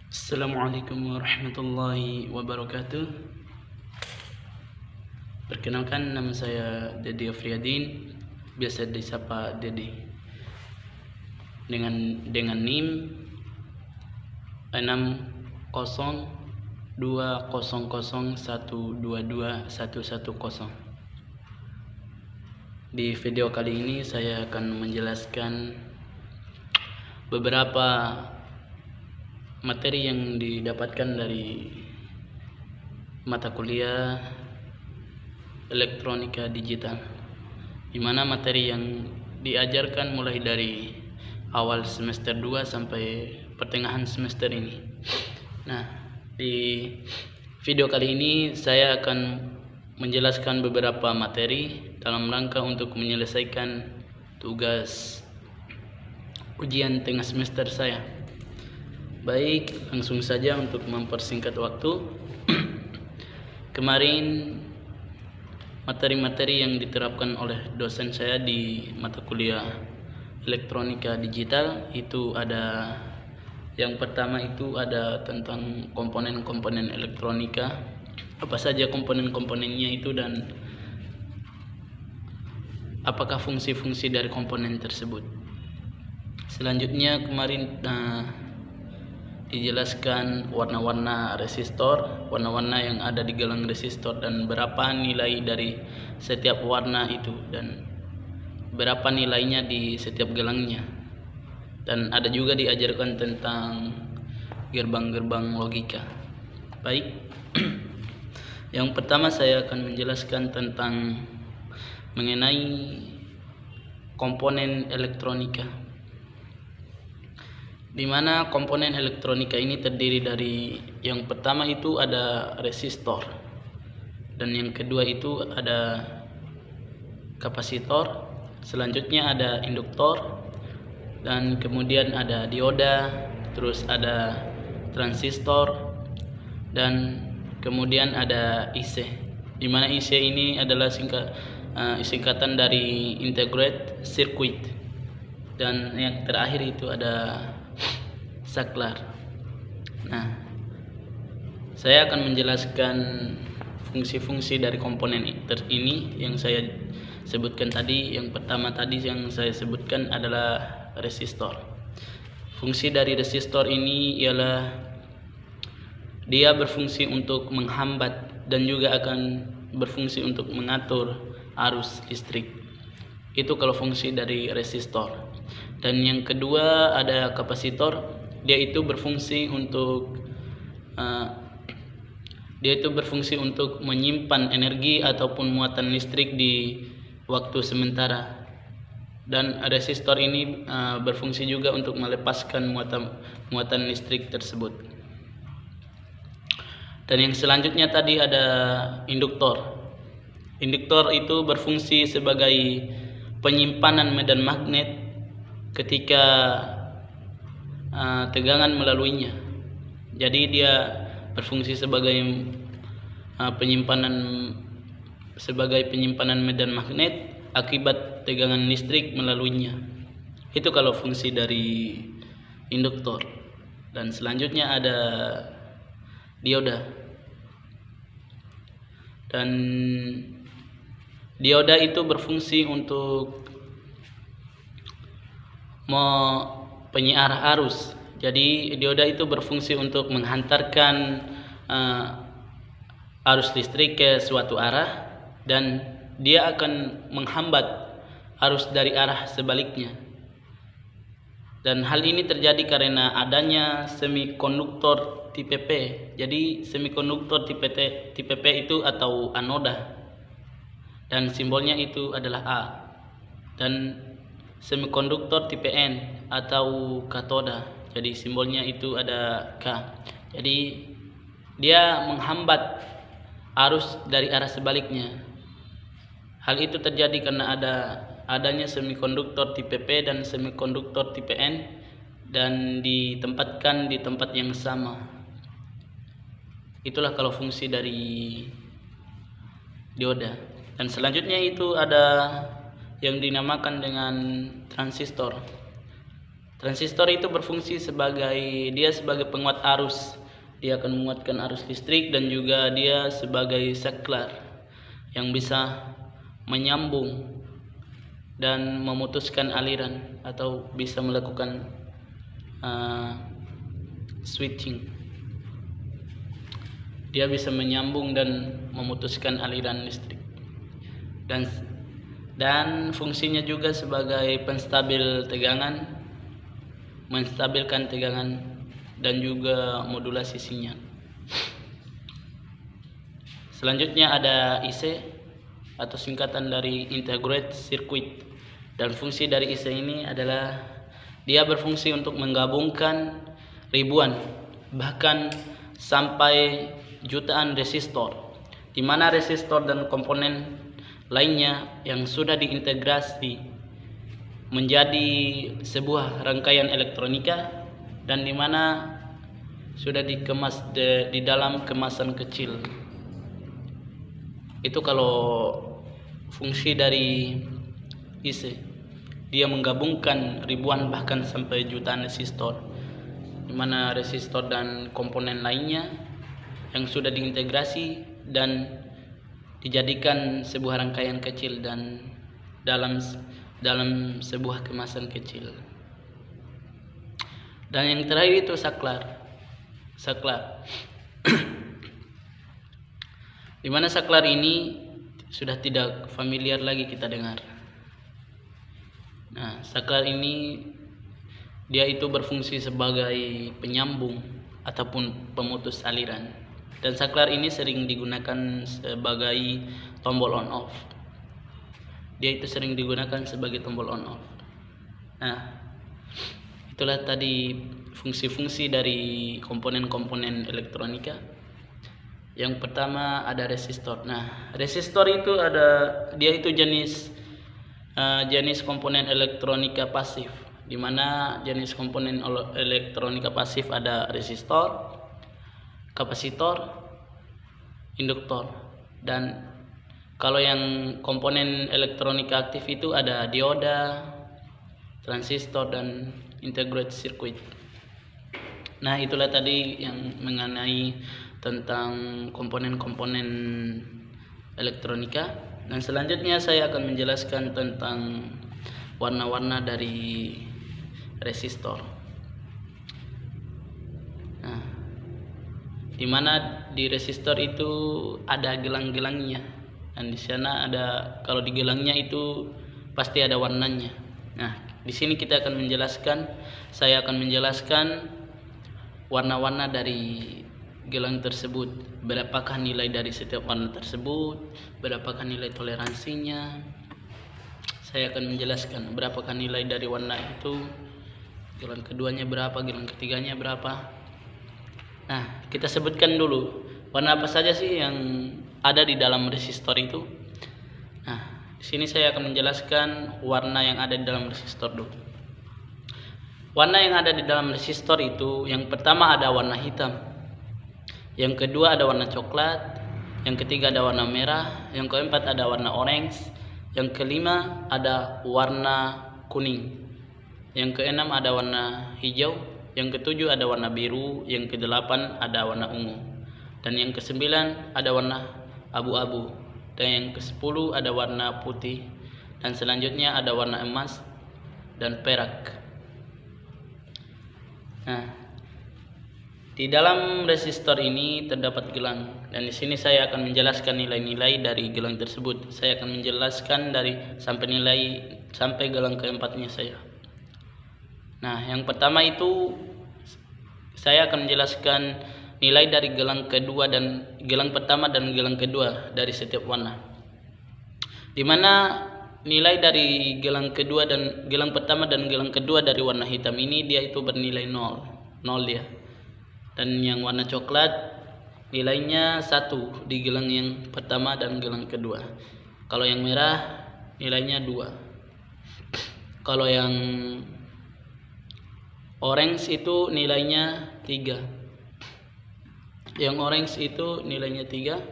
Assalamualaikum warahmatullahi wabarakatuh. Perkenalkan, nama saya Dedi Afriyadin, biasa disapa Dedi. Dengan NIM 6020012210. Di video kali ini saya akan menjelaskan beberapa materi yang didapatkan dari mata kuliah elektronika digital, di mana materi yang diajarkan mulai dari awal semester 2 sampai pertengahan semester ini. Nah, di video kali ini saya akan menjelaskan beberapa materi dalam rangka untuk menyelesaikan tugas ujian tengah semester saya. Baik, langsung saja untuk mempersingkat waktu. Kemarin materi-materi yang diterapkan oleh dosen saya di mata kuliah elektronika digital itu ada, yang pertama itu ada tentang komponen-komponen elektronika, apa saja komponen-komponennya itu dan apakah fungsi-fungsi dari komponen tersebut. Selanjutnya kemarin dijelaskan warna-warna resistor, warna-warna yang ada di gelang resistor dan berapa nilai dari setiap warna itu dan berapa nilainya di setiap gelangnya. Dan ada juga diajarkan tentang gerbang-gerbang logika. Baik. Yang pertama saya akan menjelaskan tentang mengenai komponen elektronika, di mana komponen elektronika ini terdiri dari, yang pertama itu ada resistor, dan yang kedua itu ada kapasitor, selanjutnya ada induktor, dan kemudian ada dioda, terus ada transistor, dan kemudian ada IC, di mana IC ini adalah singkatan dari integrated circuit, dan yang terakhir itu ada saklar. Nah, saya akan menjelaskan fungsi-fungsi dari komponen ini yang saya sebutkan tadi. Yang pertama tadi yang saya sebutkan adalah resistor. Fungsi dari resistor ini ialah dia berfungsi untuk menghambat dan juga akan berfungsi untuk mengatur arus listrik. Itu kalau fungsi dari resistor. Dan yang kedua ada kapasitor. Dia itu berfungsi untuk menyimpan energi ataupun muatan listrik di waktu sementara. Dan resistor ini berfungsi juga untuk melepaskan muatan listrik tersebut. Dan yang selanjutnya tadi ada induktor. Induktor itu berfungsi sebagai penyimpanan medan magnet ketika tegangan melaluinya. Jadi dia berfungsi sebagai penyimpanan medan magnet akibat tegangan listrik melaluinya. Itu kalau fungsi dari induktor. Dan selanjutnya ada dioda. Dan dioda itu berfungsi untuk penyiar arus. Jadi dioda itu berfungsi untuk menghantarkan arus listrik ke suatu arah, dan dia akan menghambat arus dari arah sebaliknya. Dan hal ini terjadi karena adanya semikonduktor tipe P. Jadi semikonduktor tipe P itu atau anoda, dan simbolnya itu adalah A. Dan semikonduktor tipe N atau katoda, jadi simbolnya itu ada K. Jadi dia menghambat arus dari arah sebaliknya. Hal itu terjadi karena adanya semikonduktor tipe P dan semikonduktor tipe N dan ditempatkan di tempat yang sama. Itulah kalau fungsi dari dioda. Dan selanjutnya itu ada yang dinamakan dengan transistor. Transistor itu berfungsi sebagai penguat arus. Dia akan menguatkan arus listrik, dan juga dia sebagai saklar yang bisa menyambung dan memutuskan aliran atau bisa melakukan switching. Dia bisa menyambung dan memutuskan aliran listrik, dan fungsinya juga sebagai penstabil tegangan, menstabilkan tegangan, dan juga modulasi sinyal. Selanjutnya ada IC atau singkatan dari integrated circuit, dan fungsi dari IC ini adalah dia berfungsi untuk menggabungkan ribuan bahkan sampai jutaan resistor, di mana resistor dan komponen lainnya yang sudah diintegrasi menjadi sebuah rangkaian elektronika, dan di mana sudah dikemas di dalam kemasan kecil. Itu kalau fungsi dari IC, dia menggabungkan ribuan bahkan sampai jutaan resistor, di mana resistor dan komponen lainnya yang sudah diintegrasi dan dijadikan sebuah rangkaian kecil dan dalam sebuah kemasan kecil. Dan yang terakhir itu saklar. Di mana saklar ini sudah tidak familiar lagi kita dengar. Nah, saklar ini dia itu berfungsi sebagai penyambung ataupun pemutus aliran, dan saklar ini sering digunakan sebagai tombol on off. Dia itu sering digunakan sebagai tombol on off. Nah, itulah tadi fungsi-fungsi dari komponen-komponen elektronika. Yang pertama ada resistor. Nah, resistor itu dia itu jenis komponen elektronika pasif, di mana jenis komponen elektronika pasif ada resistor, kapasitor, induktor. Dan kalau yang komponen elektronika aktif itu ada dioda, transistor, dan integrated circuit. Nah, itulah tadi yang mengenai tentang komponen-komponen elektronika. Dan selanjutnya saya akan menjelaskan tentang warna-warna dari resistor. Nah, di mana di resistor itu ada gelang-gelangnya, dan di sana kalau di gelangnya itu pasti ada warnanya. Nah, di sini saya akan menjelaskan warna-warna dari gelang tersebut, berapakah nilai dari setiap warna tersebut, berapakah nilai toleransinya. Saya akan menjelaskan berapakah nilai dari warna itu, gelang keduanya berapa, gelang ketiganya berapa. Nah, kita sebutkan dulu warna apa saja sih yang ada di dalam resistor itu. Nah, di sini saya akan menjelaskan warna yang ada di dalam resistor dulu. Warna yang ada di dalam resistor itu, yang pertama ada warna hitam, yang kedua ada warna coklat, yang ketiga ada warna merah, yang keempat ada warna orange, yang kelima ada warna kuning, yang keenam ada warna hijau, yang ketujuh ada warna biru, yang kedelapan ada warna ungu, dan yang kesembilan ada warna abu-abu, dan yang kesepuluh ada warna putih, dan selanjutnya ada warna emas dan perak. Nah, di dalam resistor ini terdapat gelang, dan di sini saya akan menjelaskan nilai-nilai dari gelang tersebut. Saya akan menjelaskan sampai gelang keempatnya saya. Nah, yang pertama itu saya akan menjelaskan nilai dari gelang pertama dan gelang kedua dari setiap warna. Di mana nilai dari gelang pertama dan gelang kedua dari warna hitam ini dia itu bernilai 0 dia. Dan yang warna coklat nilainya 1 di gelang yang pertama dan gelang kedua. Kalau yang merah nilainya 2. Kalau yang orange itu nilainya 3. Yang orange itu nilainya 3.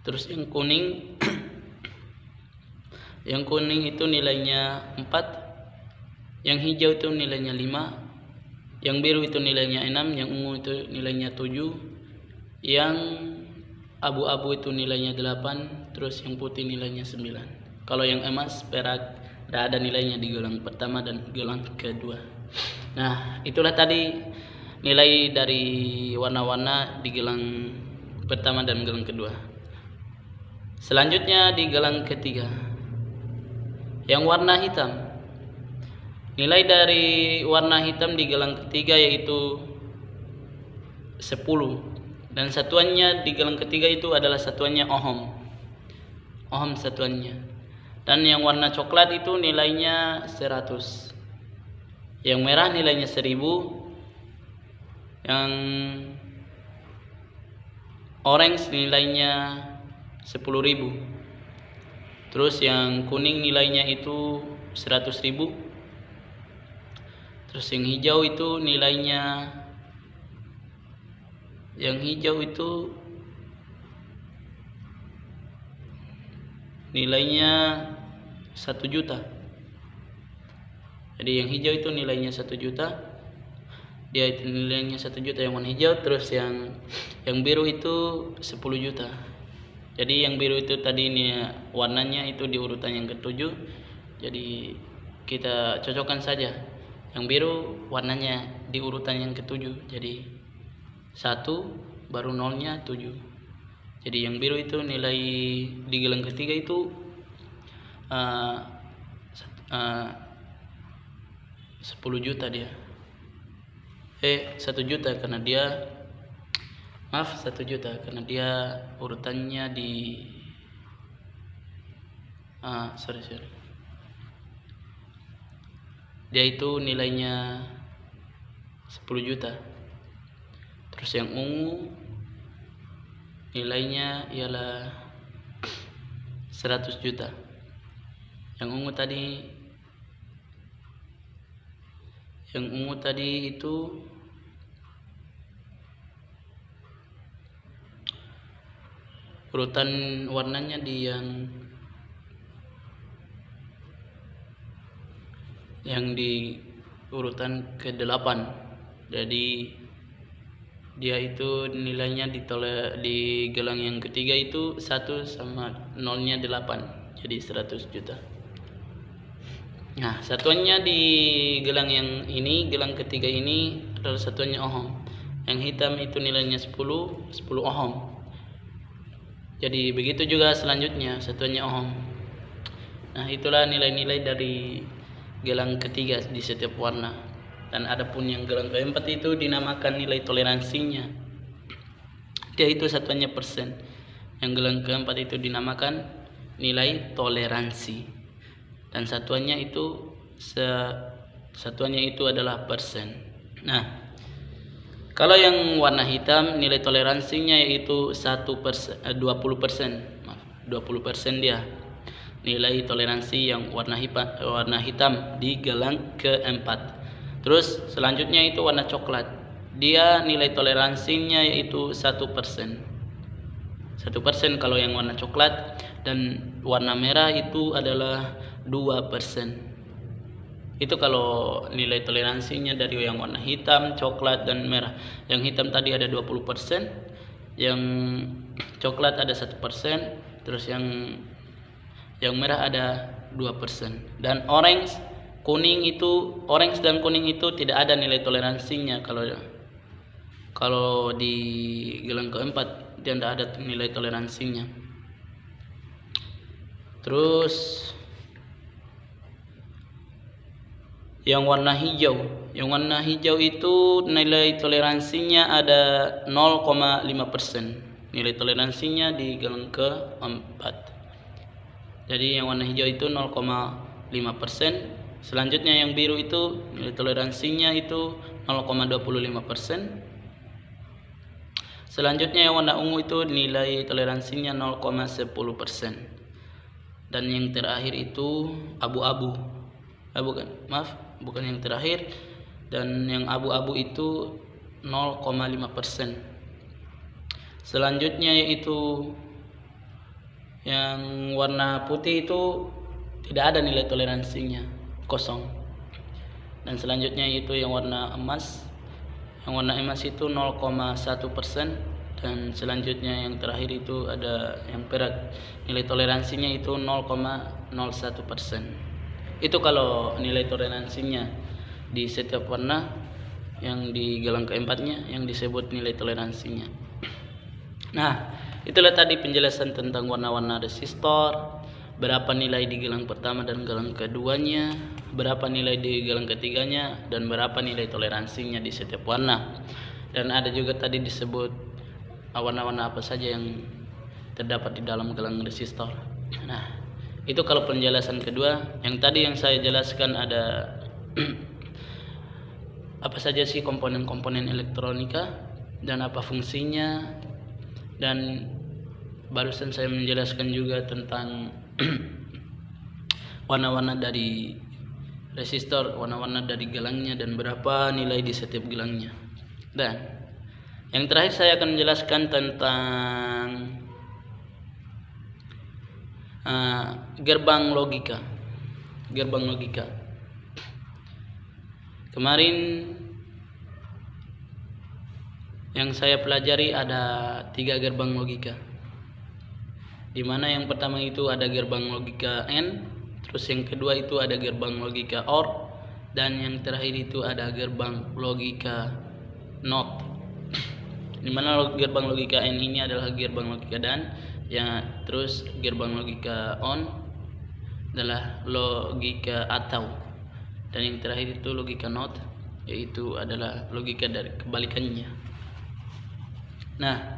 Terus yang kuning yang kuning itu nilainya 4. Yang hijau itu nilainya 5, yang biru itu nilainya 6, yang ungu itu nilainya 7, yang abu-abu itu nilainya 8, terus yang putih nilainya 9. Kalau yang emas, perak, tidak ada nilainya di gelang pertama dan gelang kedua. Nah, itulah tadi nilai dari warna-warna di gelang pertama dan gelang kedua. Selanjutnya di gelang ketiga, yang warna hitam. Nilai dari warna hitam di gelang ketiga yaitu 10, dan satuannya di gelang ketiga itu adalah satuannya ohm. Ohm satuannya. Dan yang warna coklat itu nilainya 100. Yang merah nilainya 1000. Yang orange nilainya 10.000. Terus yang kuning nilainya itu 100.000. Terus yang hijau itu nilainya, yang hijau itu nilainya 1 juta. Jadi yang hijau itu nilainya 1 juta. Dia itu nilainya 1 juta yang warna hijau. Terus yang biru itu 10 juta. Jadi yang biru itu tadi ini warnanya itu di urutan yang ke-7. Jadi kita cocokkan saja. Yang biru warnanya di urutan yang ke-7. Jadi 1 baru nolnya 7. Jadi yang biru itu nilai di gelang ketiga itu 10 juta dia. 1 juta karena dia 1 juta karena dia urutannya di sorry. Dia itu nilainya 10 juta. Terus yang ungu nilainya ialah 100 juta. Yang ungu tadi itu urutan warnanya di yang di urutan ke-8. Jadi dia itu nilainya di gelang yang ketiga itu 1 sama nolnya 8. Jadi 100 juta. Nah, satuannya di gelang yang ini, gelang ketiga ini adalah satuannya ohm. Yang hitam itu nilainya 10 ohm. Jadi begitu juga selanjutnya satuannya ohm. Nah, itulah nilai-nilai dari gelang ketiga di setiap warna. Dan adapun yang gelang keempat itu dinamakan nilai toleransinya. Dia itu satuannya persen. Yang gelang keempat itu dinamakan nilai toleransi. Dan satuannya itu adalah persen. Nah, kalau yang warna hitam nilai toleransinya yaitu 20%. 20% dia nilai toleransi yang warna hitam di gelang keempat. Terus selanjutnya itu warna coklat. Dia nilai toleransinya yaitu 1%. 1% kalau yang warna coklat, dan warna merah itu adalah 2%. Itu kalau nilai toleransinya dari yang warna hitam, coklat, dan merah. Yang hitam tadi ada 20%, yang coklat ada 1%, terus yang merah ada 2%. Dan orange dan kuning itu tidak ada nilai toleransinya. Kalau di gelang keempat dia tidak ada nilai toleransinya. Terus yang warna hijau itu nilai toleransinya ada 0,5%. Nilai toleransinya di gelang keempat. Jadi yang warna hijau itu 0,5%. Selanjutnya yang biru itu nilai toleransinya itu 0,25%. Selanjutnya yang warna ungu itu nilai toleransinya 0,10%. Dan yang terakhir itu abu-abu. Bukan yang terakhir. Dan yang abu-abu itu 0,5%. Selanjutnya yaitu yang warna putih itu tidak ada nilai toleransinya, kosong. Dan selanjutnya itu yang warna emas. Yang warna emas itu 0,1%, dan selanjutnya yang terakhir itu ada yang perak, nilai toleransinya itu 0,01%. Itu kalau nilai toleransinya di setiap warna yang di gelang keempatnya yang disebut nilai toleransinya. Nah, itulah tadi penjelasan tentang warna-warna resistor, berapa nilai di gelang pertama dan gelang keduanya, berapa nilai di gelang ketiganya, dan berapa nilai toleransinya di setiap warna. Dan ada juga tadi disebut warna-warna apa saja yang terdapat di dalam gelang resistor. Nah, itu kalau penjelasan kedua. Yang tadi yang saya jelaskan ada apa saja sih komponen-komponen elektronika dan apa fungsinya, dan barusan saya menjelaskan juga tentang warna-warna dari resistor, warna-warna dari gelangnya, dan berapa nilai di setiap gelangnya. Dan yang terakhir saya akan menjelaskan tentang gerbang logika. Gerbang logika. Kemarin yang saya pelajari ada 3 gerbang logika, di mana yang pertama itu ada gerbang logika AND, terus yang kedua itu ada gerbang logika OR, dan yang terakhir itu ada gerbang logika NOT. Di mana gerbang logika AND ini adalah gerbang logika DAN, ya, terus gerbang logika ON adalah logika atau, dan yang terakhir itu logika NOT, yaitu adalah logika dari kebalikannya. Nah,